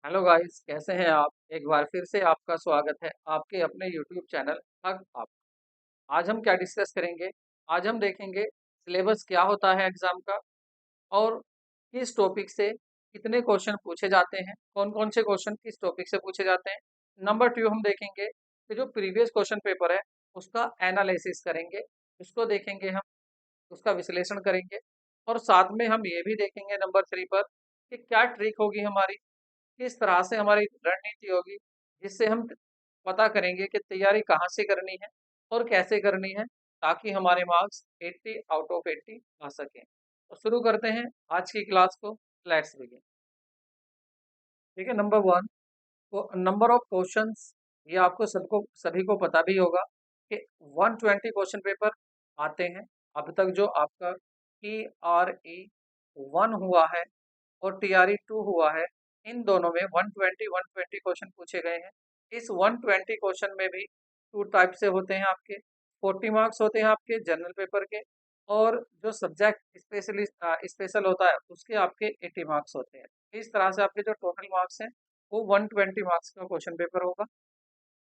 Hello guys, कैसे हैं आप? एक बार फिर से आपका स्वागत है आपके अपने यूट्यूब चैनल हग आप। आज हम क्या डिस्कस करेंगे? आज हम देखेंगे सिलेबस क्या होता है एग्जाम का और किस टॉपिक से कितने क्वेश्चन पूछे जाते हैं, कौन-कौन से क्वेश्चन किस टॉपिक से पूछे जाते हैं। नंबर 2 हम देखेंगे कि जो प्रीवियस क्वेश्चन पेपर है उसका एनालिसिस करेंगे, उसको देखेंगे हम, उसका विश्लेषण करेंगे और साथ में हम ये भी देखेंगे नंबर 3 पर कि क्या ट्रिक होगी हमारी, किस तरह से हमारी रणनीति होगी जिससे हम पता करेंगे कि तैयारी कहाँ से करनी है और कैसे करनी है ताकि हमारे मार्क्स 80 आउट ऑफ 80 आ सकें। तो शुरू करते हैं आज की क्लास को। Let's begin. ठीक है, नंबर 1, नंबर ऑफ क्वेश्चंस। ये आपको सबको सभी को पता भी होगा कि 120 क्वेश्चन पेपर आते हैं। अब तक जो आपका TRE 1 हुआ है और TRE 2 हुआ है, इन दोनों में 120 क्वेश्चन पूछे गए हैं। इस 120 क्वेश्चन में भी टू टाइप से होते हैं आपके। 40 मार्क्स होते हैं आपके जनरल पेपर के और जो सब्जेक्ट स्पेशल होता है उसके आपके 80 मार्क्स होते हैं। इस तरह से आपके जो टोटल मार्क्स हैं वो 120 मार्क्स का क्वेश्चन पेपर होगा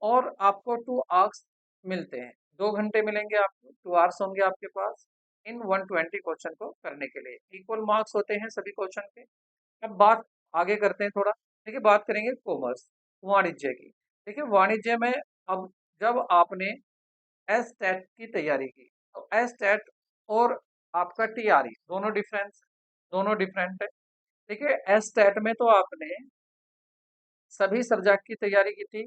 और आपको 2 आवर्स मिलते हैं। 2 घंटे मिलेंगे आपको, 2 आवर्स होंगे आपके पास इन 120 क्वेश्चन को करने के लिए। इक्वल मार्क्स होते हैं सभी क्वेश्चन के। अब बात आगे करते हैं थोड़ा। देखिए, बात करेंगे कॉमर्स, वाणिज्य की। देखिए, वाणिज्य में अब जब आपने एस टेट की तैयारी की तो एस टेट और आपका टीआरई दोनों डिफरेंट है। देखिए, एस टेट में तो आपने सभी सब्जेक्ट की तैयारी की थी,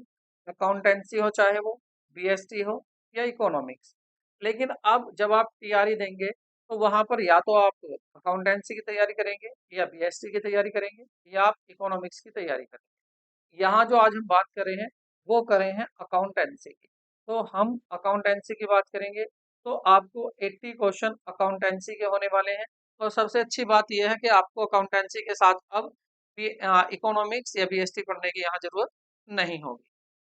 अकाउंटेंसी हो चाहे वो बीएसटी हो या इकोनॉमिक्स। लेकिन अब जब आप टीआरई देंगे तो वहां पर या तो आप अकाउंटेंसी की तैयारी करेंगे या बीएसटी की तैयारी करेंगे या आप इकोनॉमिक्स की तैयारी करेंगे। यहाँ जो आज हम बात कर रहे हैं वो कर रहे हैं अकाउंटेंसी की। तो हम अकाउंटेंसी की बात करेंगे तो आपको 80 क्वेश्चन अकाउंटेंसी के होने वाले हैं। और सबसे अच्छी बात यह है कि आपको अकाउंटेंसी के साथ अब इकोनॉमिक्स या बीएसटी पढ़ने की यहाँ जरूरत नहीं होगी।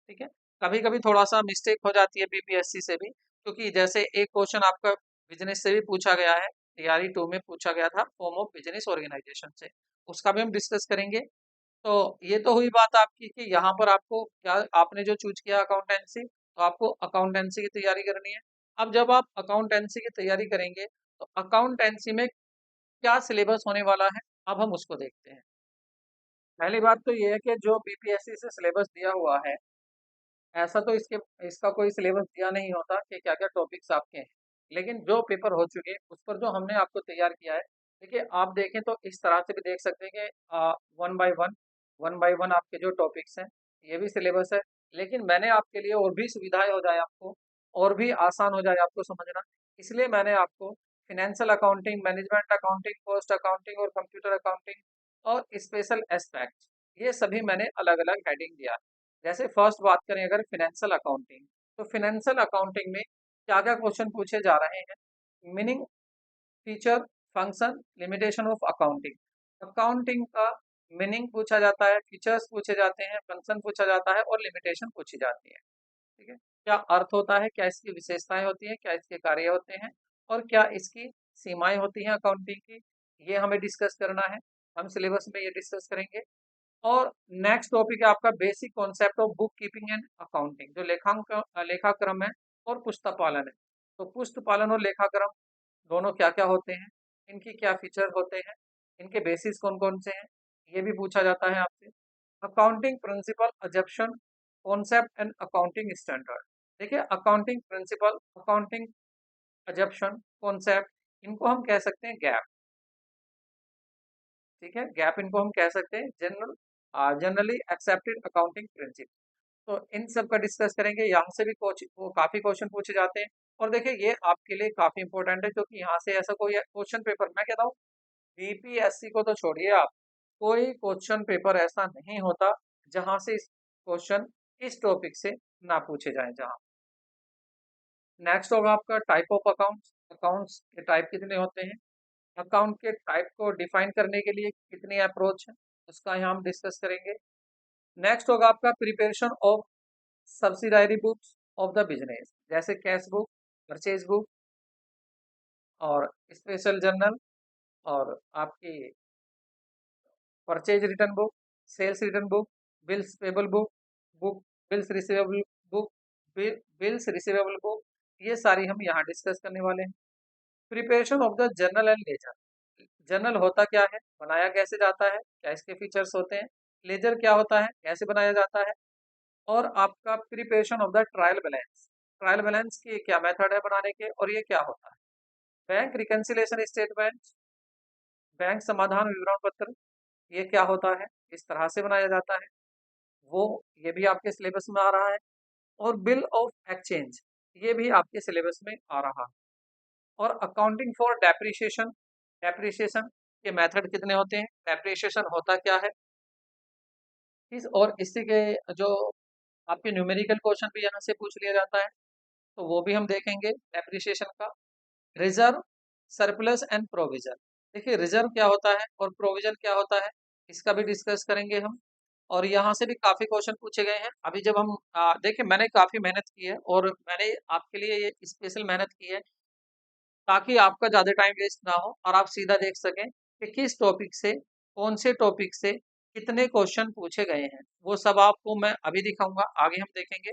ठीक है, कभी कभी थोड़ा सा मिस्टेक हो जाती है बीपीएससी से भी, क्योंकि जैसे एक क्वेश्चन आपका बिजनेस से भी पूछा गया है, TRE 2 में पूछा गया था फॉर्म ऑफ बिजनेस ऑर्गेनाइजेशन से, उसका भी हम डिस्कस करेंगे। तो ये तो हुई बात आपकी कि यहाँ पर आपको क्या, आपने जो चूज किया अकाउंटेंसी, तो आपको अकाउंटेंसी की तैयारी करनी है। अब जब आप अकाउंटेंसी की तैयारी करेंगे तो अकाउंटेंसी में क्या सिलेबस होने वाला है, अब हम उसको देखते हैं। पहली बात तो ये है कि जो बीपीएससी से सिलेबस दिया हुआ है, ऐसा तो इसका कोई सिलेबस दिया नहीं होता कि क्या क्या टॉपिक्स आपके हैं। लेकिन जो पेपर हो चुके हैं उस पर जो हमने आपको तैयार किया है, देखिए आप देखें तो इस तरह से भी देख सकते हैं कि वन बाय वन आपके जो टॉपिक्स हैं ये भी सिलेबस है। लेकिन मैंने आपके लिए और भी सुविधाएं हो जाए आपको, और भी आसान हो जाए आपको समझना, इसलिए मैंने आपको financial accounting, management accounting, cost accounting और कंप्यूटर अकाउंटिंग और स्पेशल एस्पेक्ट, ये सभी मैंने अलग अलग हेडिंग दिया है। जैसे फर्स्ट बात करें अगर फिनेंशियल अकाउंटिंग, तो फिनेंशियल अकाउंटिंग में क्या क्या क्वेश्चन पूछे जा रहे हैं? Meaning, feature, function, limitation of accounting. Accounting का मीनिंग पूछा जाता है, फीचर्स पूछे जाते हैं, फंक्शन पूछा जाता है और लिमिटेशन पूछी जाती है। ठीक है, क्या अर्थ होता है, क्या इसकी विशेषताएं होती हैं, क्या इसके कार्य होते हैं और क्या इसकी सीमाएं होती हैं अकाउंटिंग की, ये हमें डिस्कस करना है। हम सिलेबस में ये डिस्कस करेंगे। और नेक्स्ट टॉपिक है आपका basic concept of book keeping and accounting, जो लेखाक्रम है और पुस्तक पालन है। तो पुस्तक पालन और लेखाक्रम दोनों क्या क्या होते हैं, इनकी क्या फीचर होते हैं, इनके बेसिस कौन कौन से हैं, ये भी पूछा जाता है आपसे। Accounting principle assumption, concept and accounting standard. देखिए, accounting principle, accounting assumption, concept, इनको हम कह सकते हैं गैप। ठीक है, गैप इनको हम कह सकते हैं जनरली एक्सेप्टेड अकाउंटिंग प्रिंसिपल। तो इन सब का डिस्कस करेंगे। यहाँ से भी वो काफी क्वेश्चन पूछे जाते हैं। और देखिए, ये आपके लिए काफी इंपॉर्टेंट है क्योंकि यहाँ से ऐसा कोई क्वेश्चन पेपर, मैं कहता हूँ बीपीएससी को तो छोड़िए आप, कोई क्वेश्चन पेपर ऐसा नहीं होता जहां से इस क्वेश्चन इस टॉपिक से ना पूछे जाए। जहां नेक्स्ट होगा आपका टाइप ऑफ अकाउंट्स, अकाउंट्स के टाइप कितने होते हैं, अकाउंट के टाइप को डिफाइन करने के लिए कितनी अप्रोच है, उसका यहाँ हम डिस्कस करेंगे। नेक्स्ट होगा आपका preparation of subsidiary books of the business, जैसे कैश बुक, परचेज बुक और स्पेशल जर्नल और आपकी purchase return book, sales return book, bills payable book, book bills receivable book, bills receivable book, ये सारी हम यहाँ डिस्कस करने वाले हैं। Preparation of the journal and ledger. Journal होता क्या है, बनाया कैसे जाता है, क्या इसके फीचर्स होते हैं, लेजर क्या होता है, कैसे बनाया जाता है, और आपका preparation of the trial balance. Trial balance की क्या मेथड है बनाने के, और ये क्या होता है। बैंक रिकन्सिलेशन स्टेटमेंट, बैंक समाधान विवरण पत्र, ये क्या होता है, इस तरह से बनाया जाता है, वो ये भी आपके सिलेबस में आ रहा है। और बिल ऑफ एक्सचेंज, ये भी आपके सिलेबस में आ रहा है। और अकाउंटिंग फॉर डेप्रिसिएशन, डेप्रिसिएशन के मेथड कितने होते हैं, डेप्रिसिएशन होता क्या है, इस और इसी के जो आपके न्यूमेरिकल क्वेश्चन भी यहाँ से पूछ लिया जाता है, तो वो भी हम देखेंगे डेप्रिसिएशन का। Reserve, surplus and provision. देखिए रिजर्व क्या होता है और प्रोविजन क्या होता है, इसका भी डिस्कस करेंगे हम। और यहाँ से भी काफी क्वेश्चन पूछे गए हैं। अभी जब हम देखिए मैंने काफी मेहनत की है, और मैंने आपके लिए ये स्पेशल मेहनत की है ताकि आपका ज़्यादा टाइम वेस्ट ना हो और आप सीधा देख सकें कि किस टॉपिक से, कौन से टॉपिक से कितने क्वेश्चन पूछे गए हैं। वो सब आपको मैं अभी दिखाऊंगा, आगे हम देखेंगे।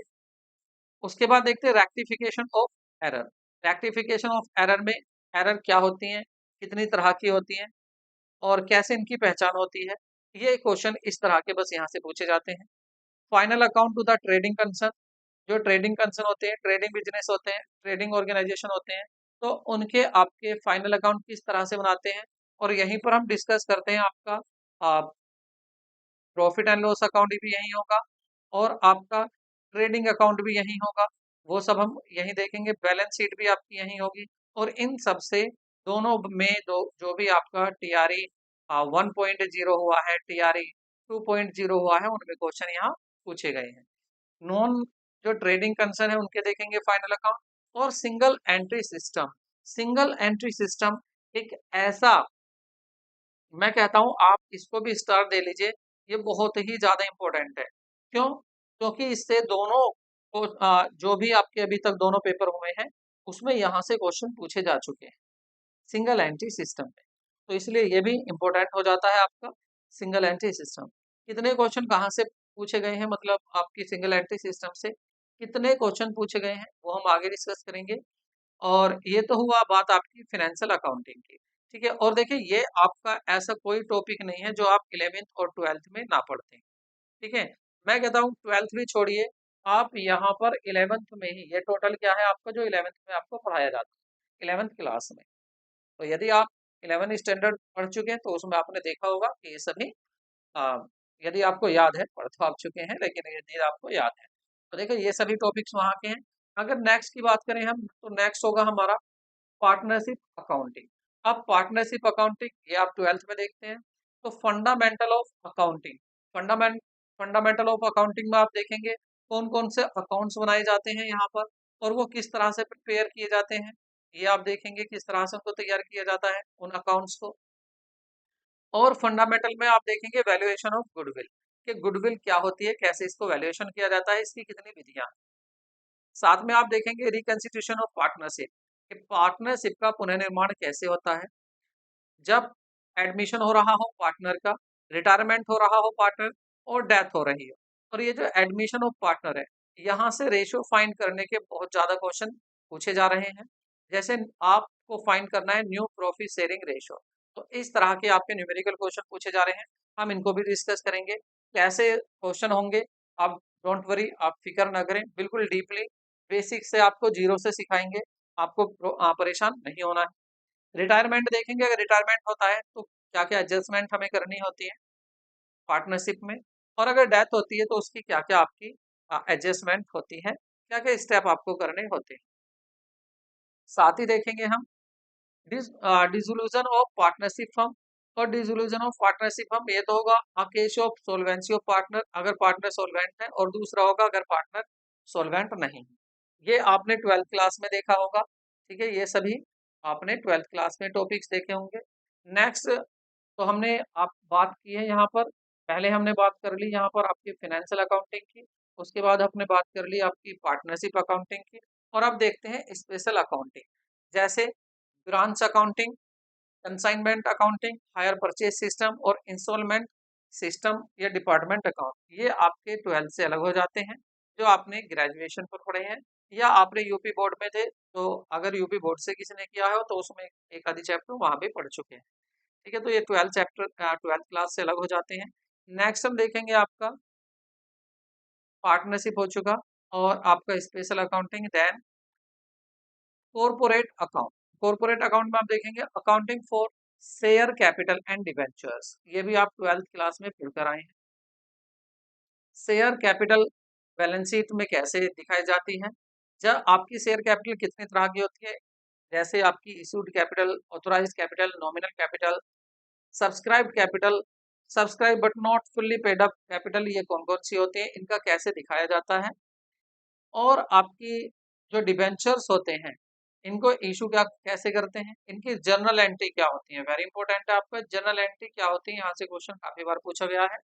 उसके बाद देखते हैं rectification of error. Rectification of error में एरर क्या होती हैं, कितनी तरह की होती हैं, और कैसे इनकी पहचान होती है। ये क्वेश्चन इस तरह के बस यहाँ से पूछे जाते हैं। Final account to the trading concern, जो ट्रेडिंग कंसर्न होते हैं, ट्रेडिंग बिजनेस होते हैं, ट्रेडिंग ऑर्गेनाइजेशन होते हैं, तो उनके आपके फाइनल अकाउंट किस तरह से बनाते हैं। और यहीं पर हम डिस्कस करते हैं आपका प्रॉफिट एंड लॉस अकाउंट भी यही होगा, और आपका ट्रेडिंग अकाउंट भी यही होगा, वो सब हम यही देखेंगे। बैलेंस शीट भी आपकी यही होगी। और इन सब से दोनों में दो जो भी आपका टीआरई 1.0 हुआ है, टीआरई 2.0 हुआ है, उनमें क्वेश्चन यहाँ पूछे गए हैं। नॉन जो ट्रेडिंग कंसर्न है उनके देखेंगे फाइनल अकाउंट। और single entry system, single entry system एक ऐसा, मैं कहता हूं आप इसको भी स्टार दे लीजिए, ये बहुत ही ज्यादा इंपॉर्टेंट है। क्यों, क्योंकि इससे दोनों जो भी आपके अभी तक दोनों पेपर हुए हैं उसमें यहाँ से क्वेश्चन पूछे जा चुके हैं सिंगल एंट्री सिस्टम में। तो इसलिए ये भी इम्पोर्टेंट हो जाता है आपका सिंगल एंट्री सिस्टम। कितने क्वेश्चन कहाँ से पूछे गए हैं, मतलब आपकी सिंगल एंट्री सिस्टम से कितने क्वेश्चन पूछे गए हैं, वो हम आगे डिस्कस करेंगे। और ये तो हुआ बात आपकी फिनेंशियल अकाउंटिंग की। ठीक है, और देखिए ये आपका ऐसा कोई टॉपिक नहीं है जो आप 11th और 12th में ना पढ़ते हैं। ठीक है, मैं कहता हूँ 12th भी छोड़िए, आप यहाँ पर 11th में ही, ये टोटल क्या है आपका जो 11th में आपको पढ़ाया जाता है 11th क्लास में। तो यदि आप 11th स्टैंडर्ड पढ़ चुके हैं तो उसमें आपने देखा होगा कि ये सभी आ, यदि आपको याद है, पढ़ तो आप चुके हैं लेकिन यदि आपको याद है तो देखिए ये सभी टॉपिक्स वहाँ के हैं। अगर नेक्स्ट की बात करें हम, तो नेक्स्ट होगा हमारा पार्टनरशिप अकाउंटिंग। अब पार्टनरशिप अकाउंटिंग ये आप 12th में देखते हैं। तो fundamental of accounting, fundamental of accounting में आप देखेंगे कौन कौन से अकाउंट्स बनाए जाते हैं यहाँ पर, और वो किस तरह से प्रिपेयर किए जाते हैं, ये आप देखेंगे किस तरह से उनको तैयार किया जाता है उन अकाउंट्स को। और फंडामेंटल में आप देखेंगे वैल्यूएशन ऑफ गुडविल, कि गुडविल क्या होती है, कैसे इसको वैल्यूएशन किया जाता है, इसकी कितनी विधियां। साथ में आप देखेंगे रिकंस्टिट्यूशन ऑफ पार्टनरशिप, कि पार्टनरशिप का पुनर्निर्माण कैसे होता है जब एडमिशन हो रहा हो पार्टनर का, रिटायरमेंट हो रहा हो पार्टनर, और डेथ हो रही हो। और ये जो एडमिशन ऑफ पार्टनर है, यहाँ से रेशियो फाइंड करने के बहुत ज्यादा क्वेश्चन पूछे जा रहे हैं। जैसे आपको फाइंड करना है न्यू प्रॉफिट शेयरिंग रेशियो, तो इस तरह के आपके न्यूमेरिकल क्वेश्चन पूछे जा रहे हैं, हम इनको भी डिस्कस करेंगे कैसे क्वेश्चन होंगे। आप डोंट वरी, आप फिक्र ना करें, बिल्कुल डीपली बेसिक से आपको जीरो से सिखाएंगे, आपको परेशान नहीं होना है। रिटायरमेंट देखेंगे, अगर रिटायरमेंट होता है तो क्या क्या एडजस्टमेंट हमें करनी होती है पार्टनरशिप में, और अगर डेथ होती है तो उसकी क्या क्या आपकी एडजस्टमेंट होती है, क्या क्या स्टेप आपको करने होते हैं। साथ ही देखेंगे हम डिसोल्यूशन ऑफ पार्टनरशिप फर्म। और डिसोल्यूशन ऑफ पार्टनरशिप फर्म ये तो होगा a case of solvency of partner, अगर पार्टनर सोल्वेंट है, और दूसरा होगा अगर पार्टनर सोल्वेंट नहीं है। ये आपने 12th क्लास में देखा होगा। ठीक है, ये सभी आपने 12th क्लास में टॉपिक्स देखे होंगे। नेक्स्ट, तो हमने आप बात की है यहाँ पर, पहले हमने बात कर ली यहाँ पर आपकी फिनेंशियल अकाउंटिंग की, उसके बाद हमने बात कर ली आपकी पार्टनरशिप अकाउंटिंग की। और अब देखते हैं स्पेशल अकाउंटिंग, जैसे branch accounting, consignment accounting, hire purchase system और इंस्टॉलमेंट सिस्टम या डिपार्टमेंट अकाउंट, ये आपके 12th से अलग हो जाते हैं, जो आपने ग्रेजुएशन पर पढ़े हैं या आपने यूपी बोर्ड में थे, तो अगर यूपी बोर्ड से किसी ने किया है तो उसमें एक आधी चैप्टर वहाँ भी पढ़ चुके हैं। ठीक है, तो ये 12th क्लास से अलग हो जाते हैं। नेक्स्ट हम देखेंगे आपका पार्टनरशिप हो चुका और आपका special accounting, then corporate account. Corporate account में आप देखेंगे accounting for share capital and debentures, ये भी आप 12th क्लास में पढ़ कर आए हैं। शेयर कैपिटल बैलेंस शीट में कैसे दिखाई जाती है, जब आपकी शेयर कैपिटल कितनी तरह की होती है, जैसे आपकी issued capital, authorised capital, nominal capital, subscribed capital, subscribe but not fully paid up capital, ये कौन कौन सी होती है, इनका कैसे दिखाया जाता है। और आपकी जो डिबेंचर्स होते हैं, इनको इशू क्या कैसे करते हैं, इनकी जर्नल एंट्री क्या होती है, वेरी इंपॉर्टेंट है आपका, जर्नल एंट्री क्या होती है, यहाँ से क्वेश्चन काफी बार पूछा गया है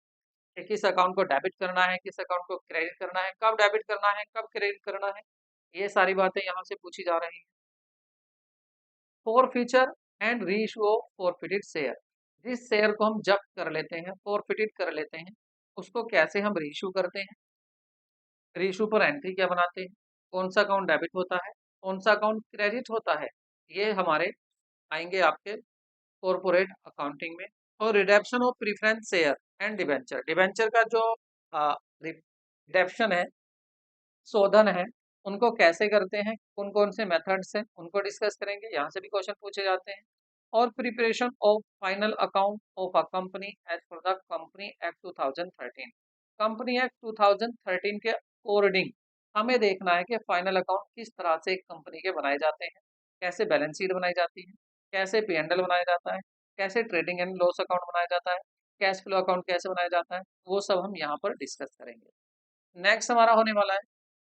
कि किस अकाउंट को डेबिट करना है, किस अकाउंट को क्रेडिट करना है, कब डेबिट करना है, कब क्रेडिट करना है, ये सारी बातें यहाँ से पूछी जा रही हैं। Forfeiture and re issue of forfeited share, जिस शेयर को हम जब्त कर लेते हैं, फॉरफिटेड कर लेते हैं, उसको कैसे हम री इशू करते हैं, री इशू पर एंट्री क्या बनाते हैं, कौन सा अकाउंट डेबिट होता है, कौन सा अकाउंट क्रेडिट होता है, ये हमारे आएंगे आपके कॉरपोरेट अकाउंटिंग में। और redemption of preference share and debenture, debenture का जो रिडेप्शन है, शोधन है, उनको कैसे करते हैं, कौन कौन से मेथड्स हैं, उनको डिस्कस करेंगे, यहाँ से भी क्वेश्चन पूछे जाते हैं। और preparation of final account of a company as per the company act 2013, company act 2013 के अकॉर्डिंग हमें देखना है कि फाइनल अकाउंट किस तरह से एक कंपनी के बनाए जाते हैं, कैसे बैलेंस शीट बनाई जाती है, कैसे P&L बनाया जाता है, कैसे ट्रेडिंग एंड लॉस अकाउंट बनाया जाता है, कैश फ्लो अकाउंट कैसे बनाया जाता है, वो सब हम यहाँ पर डिस्कस करेंगे। नेक्स्ट हमारा होने वाला है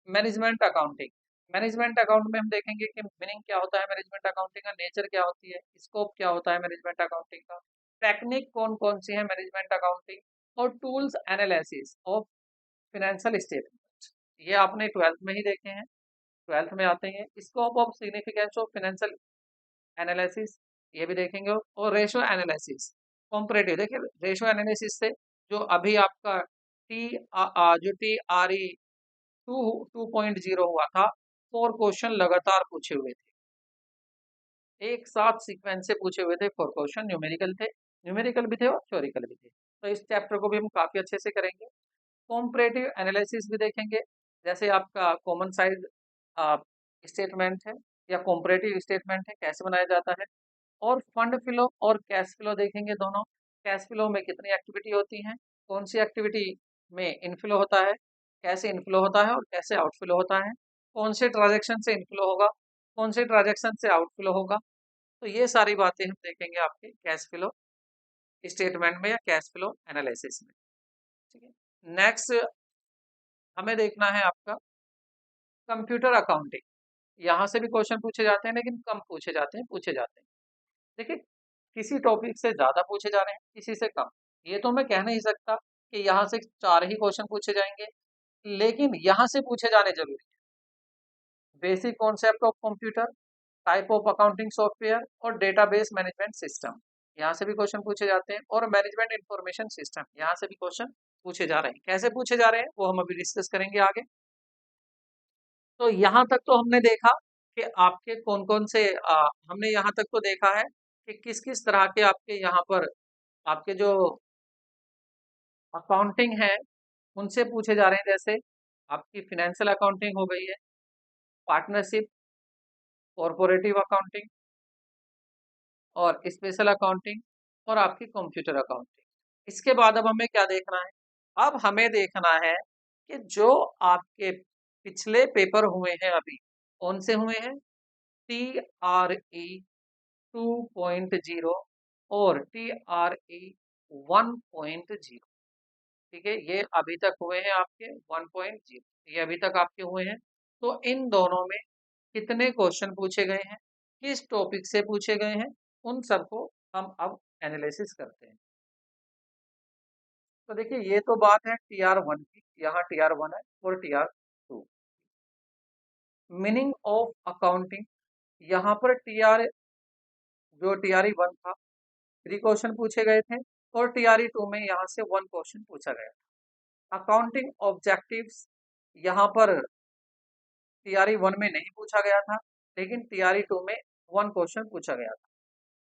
मैनेजमेंट अकाउंटिंग। मैनेजमेंट अकाउंट में हम देखेंगे कि मीनिंग क्या होता है मैनेजमेंट अकाउंटिंग का, नेचर क्या होती है, स्कोप क्या होता है मैनेजमेंट अकाउंटिंग का, टेक्निक कौन कौन सी है मैनेजमेंट अकाउंटिंग, और tools analysis of financial statement, ये आपने 12th में ही देखे हैं, 12th में आते हैं। Scope of significance of financial analysis, ये भी देखेंगे। और रेशो एनालिसिस कॉम्परेटिव, देखिए रेशो एनालिसिस से जो अभी आपका TRE 2.0 हुआ था, 4 क्वेश्चन लगातार पूछे हुए थे, एक साथ सीक्वेंस से पूछे हुए थे 4 क्वेश्चन, न्यूमेरिकल थे, न्यूमेरिकल भी थे और थ्योरिकल भी थे, तो इस चैप्टर को भी हम काफी अच्छे से करेंगे। कॉम्परेटिव एनालिसिस भी देखेंगे, जैसे आपका कॉमन साइज स्टेटमेंट है या कॉम्परेटिव स्टेटमेंट है, कैसे बनाया जाता है। और फंड फ्लो और कैश फ्लो देखेंगे दोनों, कैश फ्लो में कितनी एक्टिविटी होती हैं, कौन सी एक्टिविटी में इनफ्लो होता है, कैसे इनफ्लो होता है और कैसे आउटफ्लो होता है, कौन से ट्रांजैक्शन से इनफ्लो होगा, कौन से ट्रांजैक्शन से आउटफ्लो होगा, तो ये सारी बातें हम देखेंगे आपके कैश फ्लो स्टेटमेंट में या कैश फ्लो एनालिसिस में। ठीक है, नेक्स्ट हमें देखना है आपका कंप्यूटर अकाउंटिंग, यहाँ से भी क्वेश्चन पूछे जाते हैं लेकिन कम पूछे जाते हैं, पूछे जाते हैं। देखिए किसी टॉपिक से ज्यादा पूछे जा रहे हैं, किसी से कम, ये तो मैं कह नहीं सकता कि यहाँ से 4 ही क्वेश्चन पूछे जाएंगे, लेकिन यहाँ से पूछे जाने जरूरी है। Basic concept of computer, type of accounting software और डेटाबेस मैनेजमेंट सिस्टम, यहाँ से भी क्वेश्चन पूछे जाते हैं। और मैनेजमेंट इंफॉर्मेशन सिस्टम, यहाँ से भी क्वेश्चन पूछे जा रहे हैं, कैसे पूछे जा रहे हैं वो हम अभी डिस्कस करेंगे आगे। तो यहाँ तक तो हमने देखा कि आपके कौन कौन से हमने यहाँ तक तो देखा है कि किस किस तरह के आपके यहाँ पर आपके जो अकाउंटिंग है उनसे पूछे जा रहे हैं, जैसे आपकी फिनेंशियल अकाउंटिंग हो गई है, पार्टनरशिप, कॉरपोरेटिव अकाउंटिंग और स्पेशल अकाउंटिंग और आपकी कंप्यूटर अकाउंटिंग। इसके बाद अब हमें क्या देखना है, अब हमें देखना है कि जो आपके पिछले पेपर हुए हैं अभी, कौन से हुए हैं, TRE 2.0 और TRE 1.0। ठीक है, ये अभी तक हुए हैं आपके 1.0, ये अभी तक आपके हुए हैं। तो इन दोनों में कितने क्वेश्चन पूछे गए हैं, किस टॉपिक से पूछे गए हैं, उन सबको हम अब एनालिसिस करते हैं। तो देखिए ये तो बात है TR1 की, यहाँ TR1 है और TR2। मीनिंग ऑफ अकाउंटिंग, यहाँ पर TR जो TRE1 था, 3 क्वेश्चन पूछे गए थे, और टीआरई 2 में यहाँ से 1 क्वेश्चन पूछा गया था। अकाउंटिंग ऑब्जेक्टिव्स यहाँ पर टीआरई 1 में नहीं पूछा गया था, लेकिन टीआरई 2 में 1 क्वेश्चन पूछा गया था।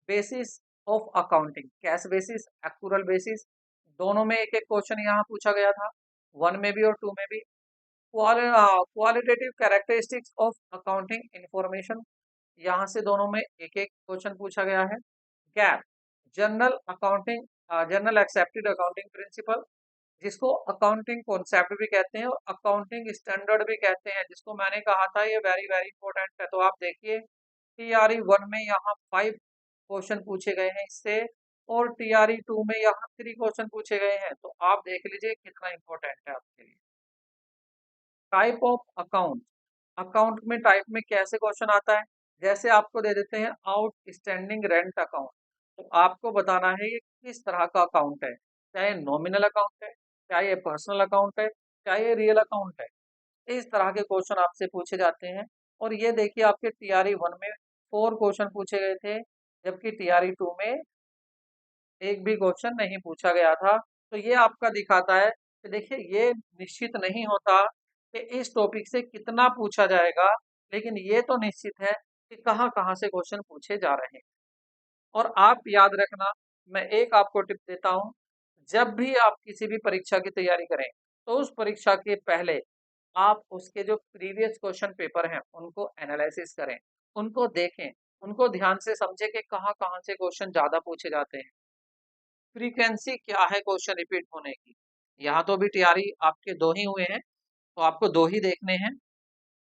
Basis of accounting, cash basis, actual basis, दोनों में एक एक क्वेश्चन यहाँ पूछा गया था, 1 में भी और 2 में भी। Qualitative characteristics of accounting information, यहाँ से दोनों में एक एक क्वेश्चन पूछा गया है। Gap, general accounting, general accepted accounting principle, जिसको अकाउंटिंग कॉन्सेप्ट भी कहते हैं और अकाउंटिंग स्टैंडर्ड भी कहते हैं, जिसको मैंने कहा था ये वेरी वेरी इंपॉर्टेंट है। तो आप देखिए टीआरई 1 में यहाँ 5 क्वेश्चन पूछे गए हैं इससे, और टीआरई 2 में यहाँ 3 क्वेश्चन पूछे गए हैं। तो आप देख लीजिए कितना इंपॉर्टेंट है आपके लिए। टाइप ऑफ अकाउंट, अकाउंट में टाइप में कैसे क्वेश्चन आता है, जैसे आपको दे देते हैं आउटस्टैंडिंग रेंट अकाउंट, तो आपको बताना है ये किस तरह का अकाउंट है, चाहे नॉमिनल अकाउंट है, चाहे ये पर्सनल अकाउंट है, चाहे ये रियल अकाउंट है। इस तरह के क्वेश्चन आपसे पूछे जाते हैं। और ये देखिए आपके टीआरई 1 में 4 क्वेश्चन पूछे गए थे, जबकि टीआरई 2 में एक भी क्वेश्चन नहीं पूछा गया था। तो ये आपका दिखाता है कि देखिए ये निश्चित नहीं होता कि इस टॉपिक से कितना पूछा जाएगा, लेकिन ये तो निश्चित है कि कहाँ कहाँ से क्वेश्चन पूछे जा रहे हैं। और आप याद रखना, मैं एक आपको टिप देता हूँ, जब भी आप किसी भी परीक्षा की तैयारी करें तो उस परीक्षा के पहले आप उसके जो प्रीवियस क्वेश्चन पेपर हैं उनको एनालिसिस करें, उनको देखें, उनको ध्यान से समझें कि कहाँ कहाँ से क्वेश्चन ज्यादा पूछे जाते हैं, फ्रीक्वेंसी क्या है क्वेश्चन रिपीट होने की। यहाँ तो भी टीआरई आपके 2 ही हुए हैं, तो आपको 2 ही देखने हैं,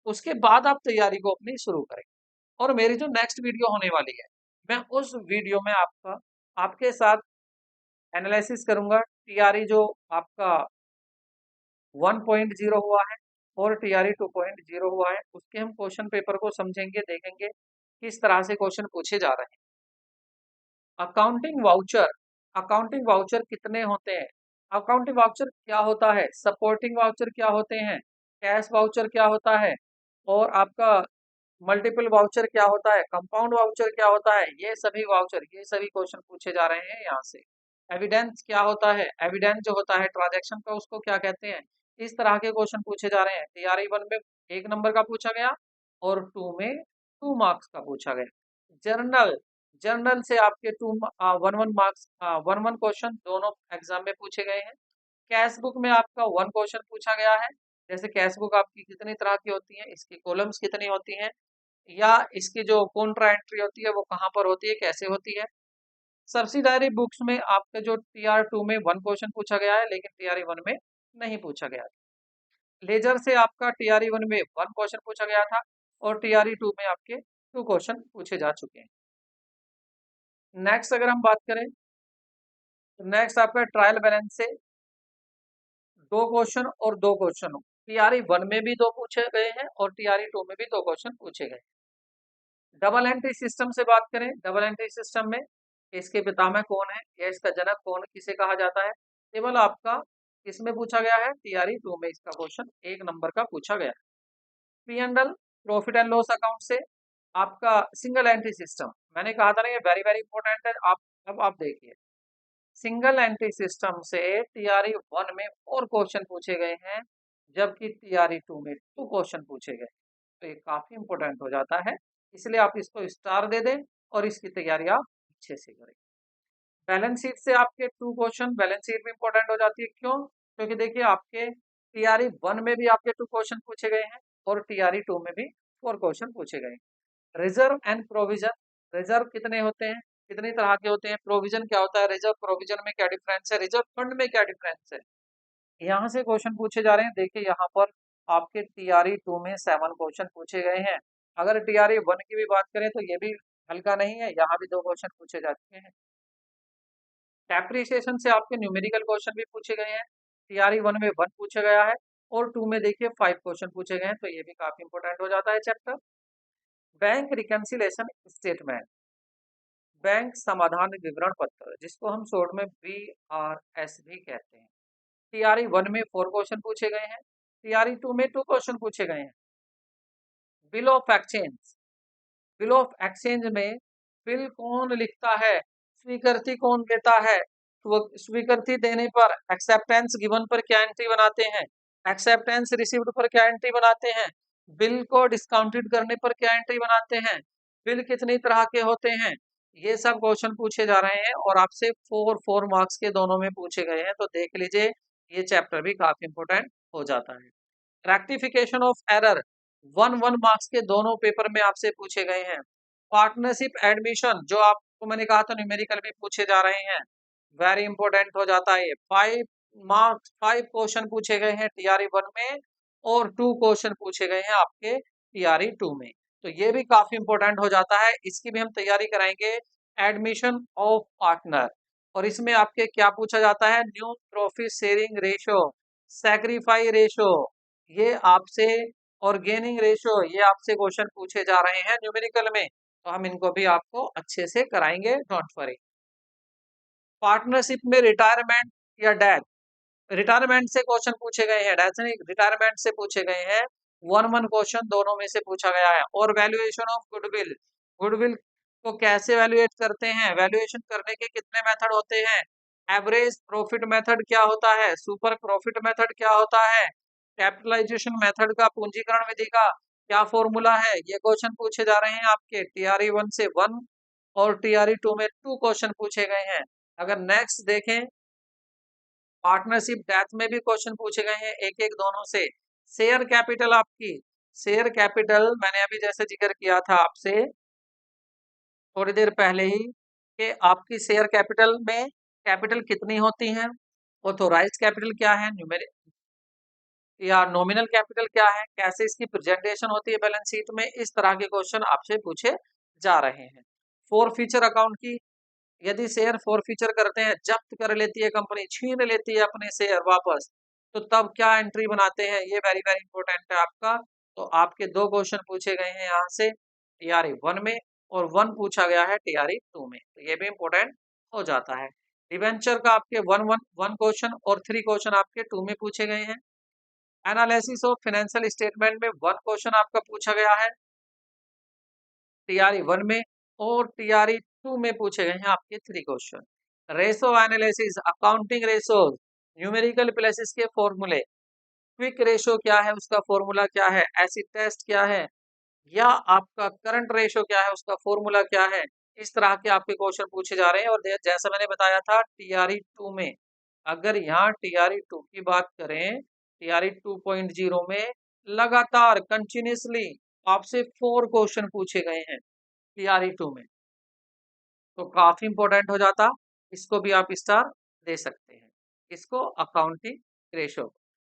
उसके बाद आप तैयारी को अपनी शुरू करें। और मेरी जो नेक्स्ट वीडियो होने वाली है, मैं उस वीडियो में आपके साथ एनालिसिस करूंगा टीआरई जो आपका 1.0 हुआ है और टीआरई 2.0 हुआ है, उसके हम क्वेश्चन पेपर को समझेंगे, देखेंगे किस तरह से क्वेश्चन पूछे जा रहे हैं। अकाउंटिंग वाउचर, अकाउंटिंग वाउचर कितने होते हैं, अकाउंटिंग वाउचर क्या होता है, सपोर्टिंग वाउचर क्या होते हैं, कैश वाउचर क्या होता है, और आपका मल्टीपल वाउचर क्या होता है, कंपाउंड वाउचर क्या होता है, ये सभी वाउचर, ये सभी क्वेश्चन पूछे जा रहे हैं यहाँ से। एविडेंस क्या होता है, एविडेंस जो होता है ट्रांजैक्शन का, उसको क्या कहते हैं। इस तरह के क्वेश्चन पूछे जा रहे हैं। टीआरई 1 में 1 नंबर का पूछा गया और 2 में 2 मार्क्स का पूछा गया। जर्नल, जर्नल से आपके 1 1 मार्क्स, 1 1 क्वेश्चन दोनों एग्जाम में पूछे गए हैं। कैश बुक में आपका 1 क्वेश्चन पूछा गया है, जैसे कैश बुक आपकी कितनी तरह की होती है, इसकी कॉलम्स कितनी होती हैं, या इसकी जो कॉन्ट्रा एंट्री होती है वो कहाँ पर होती है, कैसे होती है। सब्सिडायरी बुक्स में आपके जो टीआर 2 में 1 क्वेश्चन पूछा गया है, लेकिन टीआरई 1 में नहीं पूछा गया। लेजर से आपका टीआरई 1 में 1 क्वेश्चन पूछा गया था और टीआरई 2 में आपके 2 क्वेश्चन पूछे जा चुके हैं। नेक्स्ट अगर हम बात करें तो नेक्स्ट आपका ट्रायल बैलेंस से 2 क्वेश्चन और 2 क्वेश्चन, टीआरई 1 में भी 2 पूछे गए हैं और टीआरई 2 में भी 2 क्वेश्चन पूछे गए। डबल एंट्री सिस्टम से बात करें, डबल एंट्री सिस्टम में इसके पितामह कौन है या इसका जनक कौन, किसे कहा जाता है, केवल आपका इसमें पूछा गया है, टीआरई 2 में इसका क्वेश्चन 1 नंबर का पूछा गया है। P and L, profit and loss account से आपका सिंगल एंट्री सिस्टम, मैंने कहा था ना ये वेरी वेरी इंपॉर्टेंट है। आप अब आप देखिए, सिंगल एंट्री सिस्टम से टीआरई 1 में 4 क्वेश्चन पूछे गए हैं, जबकि टीआरई 2 में 2 क्वेश्चन पूछे गए। तो ये काफी इंपॉर्टेंट हो जाता है, इसलिए आप इसको स्टार दे दें और इसकी तैयारी आप अच्छे से करें। बैलेंस शीट से आपके 2 क्वेश्चन, बैलेंस शीट भी इंपॉर्टेंट हो जाती है, क्यों, क्योंकि देखिए आपके टीआरई 1 में भी आपके 2 क्वेश्चन पूछे गए हैं और टीआरई 2 में भी 4 क्वेश्चन पूछे गए हैं। रिजर्व एंड प्रोविजन, रिजर्व कितने होते हैं, कितनी तरह के होते हैं, प्रोविजन क्या होता है, रिजर्व प्रोविजन में क्या डिफरेंस है, रिजर्व फंड में क्या डिफरेंस है, यहाँ से क्वेश्चन पूछे जा रहे हैं। देखिए यहाँ पर आपके टीआरई 2 में 7 क्वेश्चन पूछे गए हैं। अगर टीआरई 1 की भी बात करें तो ये भी हल्का नहीं है, यहाँ भी 2 क्वेश्चन पूछे जा चुके हैं। डेप्रिसिएशन से आपके न्यूमेरिकल क्वेश्चन भी पूछे गए हैं, टीआरई 1 में 1 पूछा गया है और 2 में देखिए 5 क्वेश्चन पूछे गए हैं, तो ये भी काफी इंपॉर्टेंट हो जाता है chapter. Bank reconciliation statement, bank समाधान विवरण पत्र, जिसको हम शॉर्ट में BRS भी कहते हैं। टीआरई 1 में 4 क्वेश्चन पूछे गए हैं, टीआरई 2 में 2 क्वेश्चन पूछे गए हैं। Bill of exchange, bill of exchange में बिल कौन लिखता है, स्वीकृति कौन देता है, स्वीकृति देने पर, एक्सेप्टेंस गिवन पर क्या एंट्री बनाते हैं, एक्सेप्टेंस रिसीव्ड पर क्या एंट्री बनाते हैं, बिल को डिस्काउंटेड करने पर क्या एंट्री बनाते हैं, बिल कितनी तरह के होते हैं, ये सब क्वेश्चन पूछे जा रहे हैं और आपसे 4 मार्क्स के दोनों में पूछे गए हैं। तो देख लीजिए, ये चैप्टर भी काफी इंपोर्टेंट हो जाता है। रेक्टिफिकेशन ऑफ एरर 1 मार्क्स के दोनों पेपर में आपसे पूछे गए हैं। पार्टनरशिप एडमिशन जो आपको मैंने कहा था न्यूमेरिकल में पूछे जा रहे हैं, वेरी इंपॉर्टेंट हो जाता है। 5 क्वेश्चन पूछे गए हैं टीआरई 1 में और 2 क्वेश्चन पूछे गए हैं आपके टीआरई 2 में। तो ये भी काफी इंपॉर्टेंट हो जाता है, इसकी भी हम तैयारी कराएंगे। एडमिशन ऑफ पार्टनर, और इसमें आपके क्या पूछा जाता है, new profit sharing ratio, sacrifice ratio, ये आपसे, और गेनिंग रेशो, ये आपसे क्वेश्चन पूछे जा रहे हैं न्यूमेरिकल में। तो हम इनको भी आपको अच्छे से कराएंगे, डोंट वरी। पार्टनरशिप में रिटायरमेंट या डेथ, रिटायरमेंट से क्वेश्चन पूछे गए हैं, डेथ नहीं, रिटायरमेंट से पूछे गए हैं। 1 क्वेश्चन दोनों में से पूछा गया है। और वैल्यूएशन ऑफ गुडविल, गुडविल को कैसे वैल्यूएट करते हैं, वैल्यूएशन करने के कितने मेथड होते हैं, एवरेज प्रॉफिट मेथड क्या होता है, सुपर प्रॉफिट मेथड क्या होता है, कैपिटलाइजेशन मेथड का, पूंजीकरण विधि का क्या फॉर्मूला है, ये क्वेश्चन पूछे जा रहे हैं आपके टीआरई 1 से 1 और टीआरई 2 में 2 क्वेश्चन पूछे गए हैं। अगर नेक्स्ट देखें, पार्टनरशिप डेथ में भी क्वेश्चन पूछे गए हैं एक एक दोनों से। शेयर कैपिटल आपकी, शेयर कैपिटल मैंने अभी जैसे जिक्र किया था आपसे थोड़ी देर पहले ही कि आपकी शेयर कैपिटल में कैपिटल कितनी होती है, ऑथोराइज्ड कैपिटल क्या है, न्यूमेरिक या नॉमिनल कैपिटल क्या है, कैसे इसकी प्रेजेंटेशन होती है बैलेंस शीट में, इस तरह के क्वेश्चन आपसे पूछे जा रहे हैं। फॉर फ्यूचर अकाउंट की, यदि शेयर फॉरफीचर करते हैं, जब्त कर लेती है कंपनी, छीन लेती है अपने शेयर वापस, तो तब क्या एंट्री बनाते हैं, ये वेरी वेरी इंपॉर्टेंट है आपका। तो आपके 2 क्वेश्चन पूछे गए हैं यहाँ से टीआरई 1 में, और 1 पूछा गया है टीआरई 2 में, तो ये भी इंपॉर्टेंट हो जाता है। डिवेंचर का आपके 1 क्वेश्चन और 3 क्वेश्चन आपके 2 में पूछे गए हैं। एनालिसिस ऑफ फाइनेंशियल स्टेटमेंट में 1 क्वेश्चन आपका पूछा गया है टीआरई 1 में, और टीआरई 2 में पूछे गए हैं आपके 3 question. Ratio analysis, accounting ratio, numerical places के फॉर्मूले, क्विक रेशो क्या है उसका फॉर्मूला क्या है, एसिड टेस्ट क्या है, या आपका करंट रेशो क्या है उसका फॉर्मूला क्या है, इस तरह के आपके क्वेश्चन पूछे जा रहे हैं। और जैसा मैंने बताया था टीआरई 2 में, अगर यहाँ टीआरई 2 की बात करें, टीआरई 2.0 में लगातार कंटिन्यूसली आपसे 4 क्वेश्चन पूछे गए हैं टीआरई 2 में, तो काफी इंपॉर्टेंट हो जाता, इसको भी आप स्टार दे सकते हैं। इसको accounting ratio.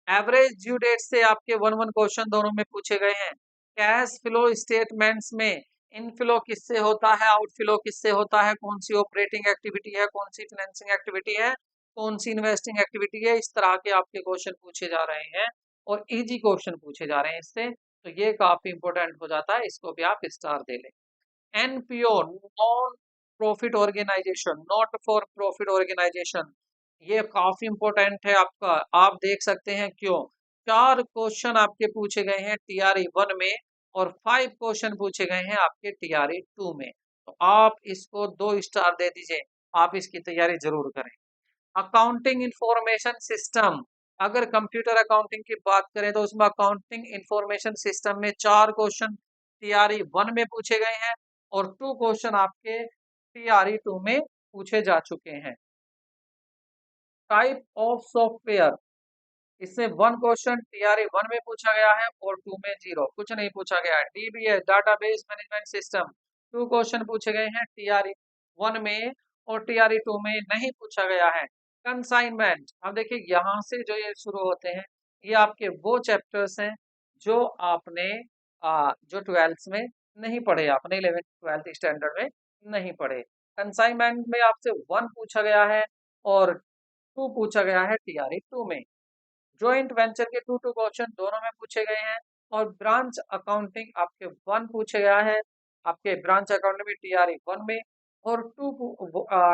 Average due date से आपके 1 क्वेश्चन दोनों में पूछे गए हैं। कैश फ्लो स्टेटमेंट्स में इनफ्लो किससे होता है, आउटफ्लो किससे होता है, कौन सी ऑपरेटिंग एक्टिविटी है, कौन सी फाइनेंसिंग एक्टिविटी है, कौन सी इन्वेस्टिंग एक्टिविटी है, इस तरह के आपके क्वेश्चन पूछे जा रहे हैं और इजी क्वेश्चन पूछे जा रहे हैं इससे, तो ये काफी इंपॉर्टेंट हो जाता है, इसको भी आप स्टार दे लें। NPO, non profit organisation, not for profit organisation, ये काफी इंपॉर्टेंट है आपका, आप देख सकते हैं क्यों। 4 क्वेश्चन आपके पूछे गए हैं टीआरई 1 में और 5 क्वेश्चन पूछे गए हैं आपके टीआरई 2 में, तो आप इसको 2 स्टार दे दीजिए, आप इसकी तैयारी जरूर करें। अकाउंटिंग इंफॉर्मेशन सिस्टम, अगर कंप्यूटर अकाउंटिंग की बात करें तो उसमें अकाउंटिंग इंफॉर्मेशन सिस्टम में 4 क्वेश्चन टीआरई 1 में पूछे गए हैं और 2 क्वेश्चन आपके टीआरई 2 में पूछे जा चुके हैं। टाइप ऑफ सॉफ्टवेयर, इससे 1 क्वेश्चन टीआरई 1 में पूछा गया है और 2 में 0, कुछ नहीं पूछा गया है। DBS, database management system, 2 question पूछे गए हैं टीआरई 1 में और टीआरई 2 में नहीं पूछा गया है। कंसाइनमेंट, अब देखिए यहाँ से जो ये शुरू होते हैं, ये आपके वो चैप्टर्स हैं जो आपने जो 12th में नहीं पढ़े, आपने 11th 12th स्टैंडर्ड में नहीं पढ़े। कंसाइनमेंट में आपसे 1 पूछा गया है और 2 पूछा गया है टीआरई 2 में। जॉइंट वेंचर के 2 क्वेश्चन दोनों में पूछे गए हैं और ब्रांच अकाउंटिंग आपके 1 पूछे गया है, आपके ब्रांच अकाउंटिंग में टीआरई 1 में, और 2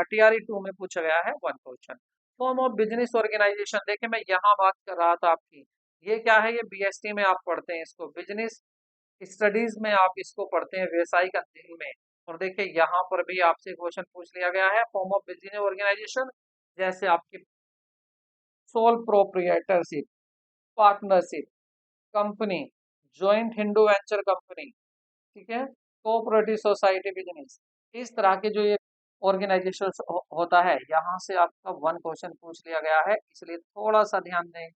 टीआरई 2 में पूछा गया है 1 question. Form of business organisation, देखिए मैं यहाँ बात कर रहा था आपकी, ये क्या है, ये बीएसटी में आप पढ़ते हैं इसको, बिजनेस स्टडीज में आप इसको पढ़ते हैं, व्यवसायिक अध्ययन में। और देखिए यहाँ पर भी आपसे क्वेश्चन पूछ लिया गया है, फॉर्म ऑफ बिजनेस ऑर्गेनाइजेशन जैसे आपकी sole proprietorship, partnership, company, joint Hindu venture company, ठीक है, कोऑपरेटिव सोसाइटी, बिजनेस, इस तरह के जो ये ऑर्गेनाइजेशन होता है, यहाँ से आपका वन क्वेश्चन पूछ लिया गया है, इसलिए थोड़ा सा ध्यान दें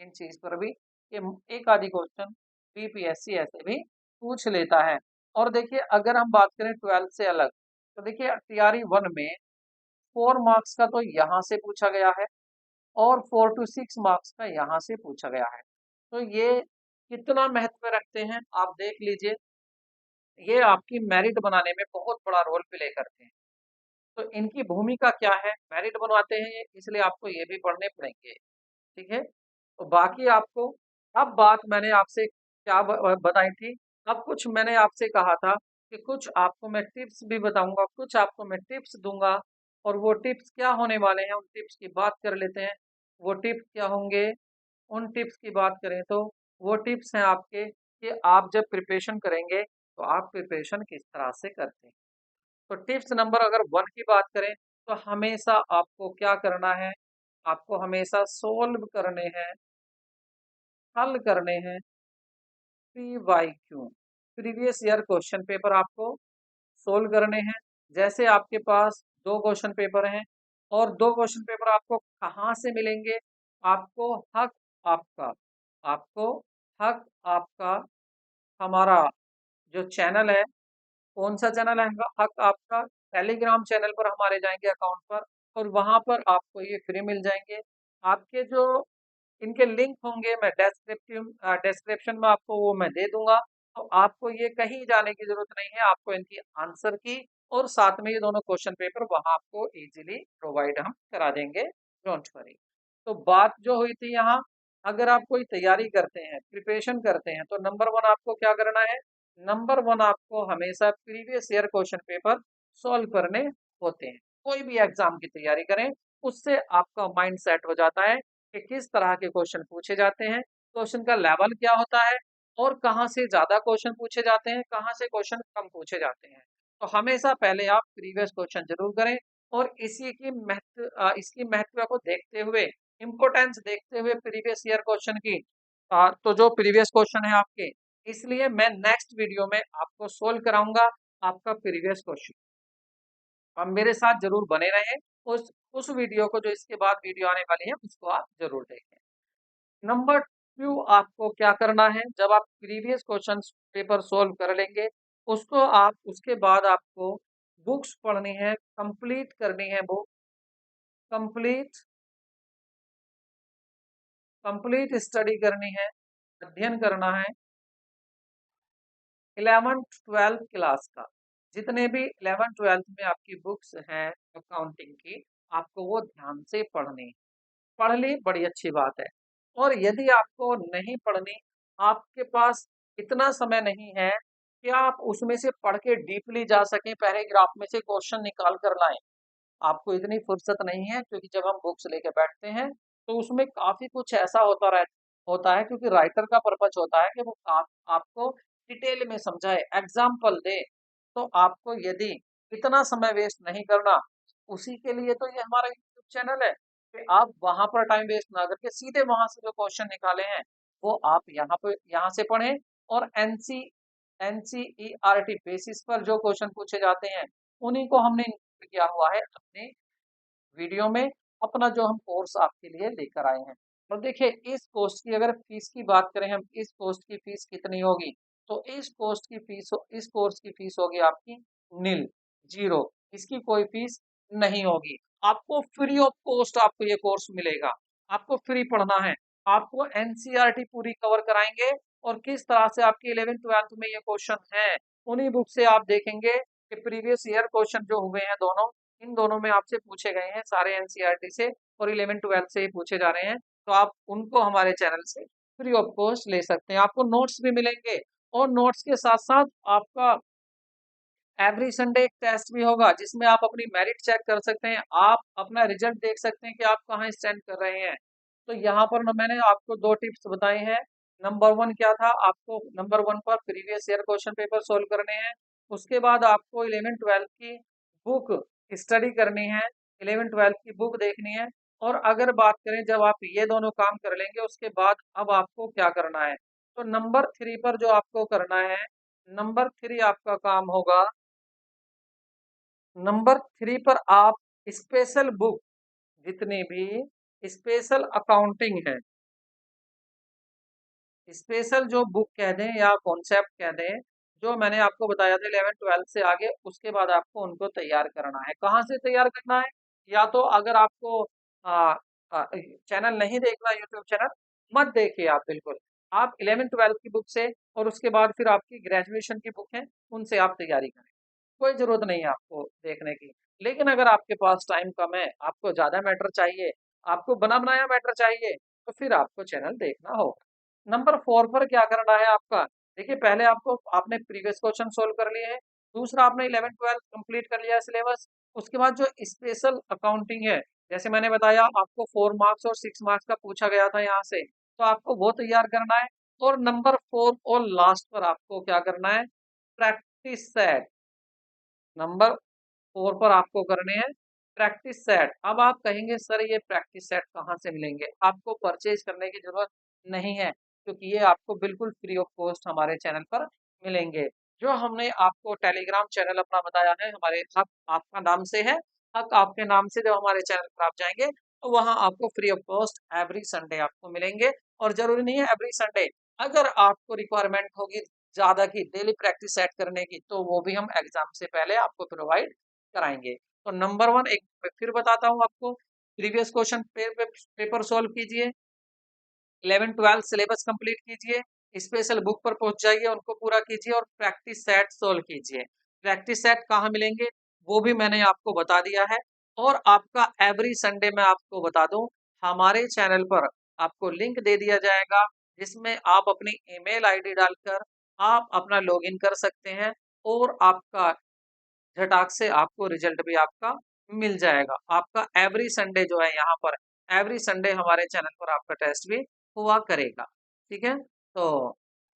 इन चीज पर भी कि एक आधी क्वेश्चन बीपीएससी ऐसे भी पूछ लेता है। और देखिए अगर हम बात करें 12th से अलग, तो देखिए टीआरई 1 में 4 मार्क्स का तो यहाँ से पूछा गया है और 4 to 6 मार्क्स का यहाँ से पूछा गया है। तो ये कितना महत्व रखते हैं आप देख लीजिए, ये आपकी मेरिट बनाने में बहुत बड़ा रोल प्ले करते हैं। तो इनकी भूमिका क्या है, मेरिट बनवाते हैं ये, इसलिए आपको ये भी पढ़ने पड़ेंगे, ठीक है। तो बाकी आपको, अब बात मैंने आपसे क्या बताई थी, अब कुछ मैंने आपसे कहा था कि कुछ आपको मैं टिप्स भी बताऊंगा, कुछ आपको मैं टिप्स दूंगा, और वो टिप्स क्या होने वाले हैं उन टिप्स की बात कर लेते हैं। वो टिप्स क्या होंगे, उन टिप्स की बात करें तो वो टिप्स हैं आपके कि आप जब प्रिपरेशन करेंगे तो आप प्रिपरेशन किस तरह से करते हैं। तो टिप्स नंबर अगर 1 की बात करें तो हमेशा आपको क्या करना है, आपको हमेशा सोल्व करने हैं, हल करने हैं PYQ, previous year question paper आपको सोल्व करने हैं। जैसे आपके पास दो क्वेश्चन पेपर हैं और दो क्वेश्चन पेपर आपको कहाँ से मिलेंगे, आपको हक आपका, आपको हक आपका हमारा जो चैनल है, कौन सा चैनल है, हक आपका, टेलीग्राम चैनल पर हमारे जाएंगे अकाउंट पर, और वहां पर आपको ये फ्री मिल जाएंगे। आपके जो इनके लिंक होंगे मैं डिस्क्रिप्शन में आपको वो मैं दे दूंगा। तो आपको ये कहीं जाने की जरूरत नहीं है, आपको इनकी आंसर की और साथ में ये दोनों क्वेश्चन पेपर वहां आपको इजीली प्रोवाइड हम करा देंगे, डोंट वरी। तो बात जो हुई थी यहाँ, अगर आप कोई तैयारी करते हैं, प्रिपरेशन करते हैं, तो नंबर 1 आपको क्या करना है, नंबर 1 आपको हमेशा previous year question paper solve करने होते हैं। कोई भी एग्जाम की तैयारी करें, उससे आपका माइंड सेट हो जाता है कि किस तरह के क्वेश्चन पूछे जाते हैं, क्वेश्चन का लेवल क्या होता है, और कहाँ से ज्यादा क्वेश्चन पूछे जाते हैं, कहाँ से क्वेश्चन कम पूछे जाते हैं। तो हमेशा पहले आप प्रीवियस क्वेश्चन जरूर करें, और इसकी महत्व को देखते हुए, इम्पोर्टेंस देखते हुए प्रीवियस ईयर क्वेश्चन की, तो जो प्रीवियस क्वेश्चन है आपके, इसलिए मैं नेक्स्ट वीडियो में आपको सोल्व कराऊंगा आपका प्रीवियस क्वेश्चन। आप मेरे साथ जरूर बने रहें, उस वीडियो को, जो इसके बाद वीडियो आने वाली है, उसको आप जरूर देखें। नंबर 2 आपको क्या करना है, जब आप प्रीवियस क्वेश्चन पेपर सोल्व कर लेंगे, उसके बाद आपको बुक्स पढ़नी है, कंप्लीट करनी है बुक, कंप्लीट कंप्लीट स्टडी करनी है, अध्ययन करना है 11th 12th क्लास का, जितने भी 11th 12th में आपकी बुक्स हैं अकाउंटिंग की, आपको वो ध्यान से पढ़नी, पढ़ ली बड़ी अच्छी बात है। और यदि आपको नहीं पढ़नी, आपके पास इतना समय नहीं है कि आप उसमें से पढ़ के डीपली जा सकें, पैराग्राफ में से क्वेश्चन निकाल कर लाएं, आपको इतनी फुर्सत नहीं है, क्योंकि जब हम बुक्स लेके बैठते हैं तो उसमें काफी कुछ ऐसा होता है, क्योंकि राइटर का पर्पज होता है कि वो आपको डिटेल में समझाए, एग्जाम्पल दे। तो आपको यदि इतना समय वेस्ट नहीं करना, उसी के लिए तो ये हमारा यूट्यूब चैनल है कि आप वहां पर टाइम वेस्ट ना करके सीधे वहां से जो क्वेश्चन निकाले हैं वो आप यहाँ से पढ़ें, और एनसीईआरटी बेसिस पर जो क्वेश्चन पूछे जाते हैं उन्हीं को हमने include किया हुआ है अपने वीडियो में, अपना जो हम कोर्स आपके लिए लेकर आए हैं। और देखिए इस कोर्स की अगर फीस की बात करें हम, इस कोर्स की फीस कितनी होगी, तो इस कोर्स की फीस होगी आपकी नील, जीरो, इसकी कोई फीस नहीं होगी। आपको फ्री ऑफ कॉस्ट आपको ये कोर्स मिलेगा, आपको फ्री पढ़ना है, आपको एनसीईआरटी पूरी कवर कराएंगे, और किस तरह से आपके 11th 12th में ये क्वेश्चन है, उन्हीं बुक से आप देखेंगे कि प्रीवियस ईयर क्वेश्चन जो हुए हैं दोनों, इन दोनों में आपसे पूछे गए हैं सारे एनसीईआरटी से, और 11th 12th से ही पूछे जा रहे हैं। तो आप उनको हमारे चैनल से फ्री ऑफ कॉस्ट ले सकते हैं, आपको नोट्स भी मिलेंगे, और नोट्स के साथ साथ आपका एवरी संडे एक टेस्ट भी होगा, जिसमें आप अपनी मेरिट चेक कर सकते हैं, आप अपना रिजल्ट देख सकते हैं कि आप कहाँ स्टैंड कर रहे हैं। तो यहाँ पर मैंने आपको दो टिप्स बताए हैं। नंबर 1 क्या था, आपको नंबर 1 पर previous year question paper solve करने हैं, उसके बाद आपको 11th 12th की बुक स्टडी करनी है, 11 12 की बुक देखनी है। और अगर बात करें जब आप ये दोनों काम कर लेंगे उसके बाद अब आपको क्या करना है, तो नंबर 3 पर जो आपको करना है, नंबर 3 आपका काम होगा, नंबर 3 पर आप स्पेशल बुक, जितनी भी स्पेशल अकाउंटिंग है, स्पेशल जो बुक कह दें या कॉन्सेप्ट कह दें, जो मैंने आपको बताया था 11 12 से आगे, उसके बाद आपको उनको तैयार करना है। कहाँ से तैयार करना है? या तो अगर आपको चैनल नहीं देखना, यूट्यूब चैनल मत देखिए आप बिल्कुल। आप 11 12 की बुक से और उसके बाद फिर आपकी ग्रेजुएशन की बुक है, उनसे आप तैयारी करें। कोई ज़रूरत नहीं है आपको देखने की। लेकिन अगर आपके पास टाइम कम है, आपको ज़्यादा मैटर चाहिए, आपको बना-बनाया मैटर चाहिए, तो फिर आपको चैनल देखना होगा। नंबर 4 पर क्या करना है आपका? देखिए पहले आपने प्रीवियस क्वेश्चन सोल्व कर लिए हैं, दूसरा आपने 11-12 कंप्लीट कर लिया है सिलेबस। उसके बाद जो स्पेशल अकाउंटिंग है, जैसे मैंने बताया आपको 4 मार्क्स और 6 मार्क्स का पूछा गया था यहाँ से, तो आपको वो तैयार करना है। और नंबर 4 और लास्ट पर आपको क्या करना है? Practice set. नंबर 4 पर आपको करने हैं प्रैक्टिस सेट। अब आप कहेंगे सर ये प्रैक्टिस सेट कहाँ से मिलेंगे? आपको परचेज करने की ज़रूरत नहीं है, क्योंकि ये आपको बिल्कुल फ्री ऑफ कॉस्ट हमारे चैनल पर मिलेंगे। जो हमने आपको टेलीग्राम चैनल अपना बताया है, हमारे हक आपका नाम से है, हक आपके नाम से जब हमारे चैनल पर आप जाएँगे, तो वहाँ आपको free of cost every Sunday आपको मिलेंगे। और ज़रूरी नहीं है एवरी संडे, अगर आपको रिक्वायरमेंट होगी ज़्यादा की डेली प्रैक्टिस सेट करने की, तो वो भी हम एग्ज़ाम से पहले आपको प्रोवाइड कराएँगे। तो नंबर 1 एक मैं फिर बताता हूँ आपको, प्रीवियस क्वेश्चन पेपर सॉल्व कीजिए, 11-12 सिलेबस कंप्लीट कीजिए, स्पेशल बुक पर पहुंच जाइए, उनको पूरा कीजिए और प्रैक्टिस सेट सॉल्व कीजिए। प्रैक्टिस सेट कहाँ मिलेंगे वो भी मैंने आपको बता दिया है। और आपका एवरी संडे मैं आपको बता दूं, हमारे चैनल पर आपको लिंक दे दिया जाएगा, जिसमें आप अपनी ईमेल आईडी डालकर आप अपना लॉगिन कर सकते हैं और आपका झटाक से आपको रिजल्ट भी आपका मिल जाएगा। आपका एवरी संडे जो है यहाँ पर, एवरी संडे हमारे चैनल पर आपका टेस्ट भी हुआ करेगा। ठीक है? तो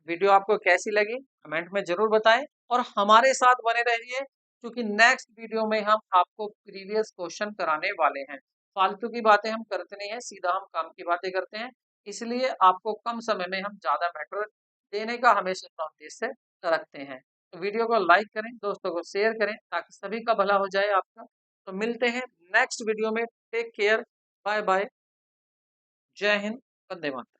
वीडियो आपको कैसी लगी कमेंट में ज़रूर बताएँ और हमारे साथ बने रहिए, क्योंकि नेक्स्ट वीडियो में हम आपको प्रीवियस क्वेश्चन कराने वाले हैं। फालतू की बातें हम करते नहीं हैं, सीधा हम काम की बातें करते हैं। इसलिए आपको कम समय में हम ज़्यादा बेटर देने का हमेशा अपना उद्देश्य रखते हैं। तो वीडियो को लाइक करें, दोस्तों को शेयर करें, ताकि सभी का भला हो जाए आपका। तो मिलते हैं नेक्स्ट वीडियो में। टेक केयर, बाय बाय, जय हिंद, वंदे मातरम।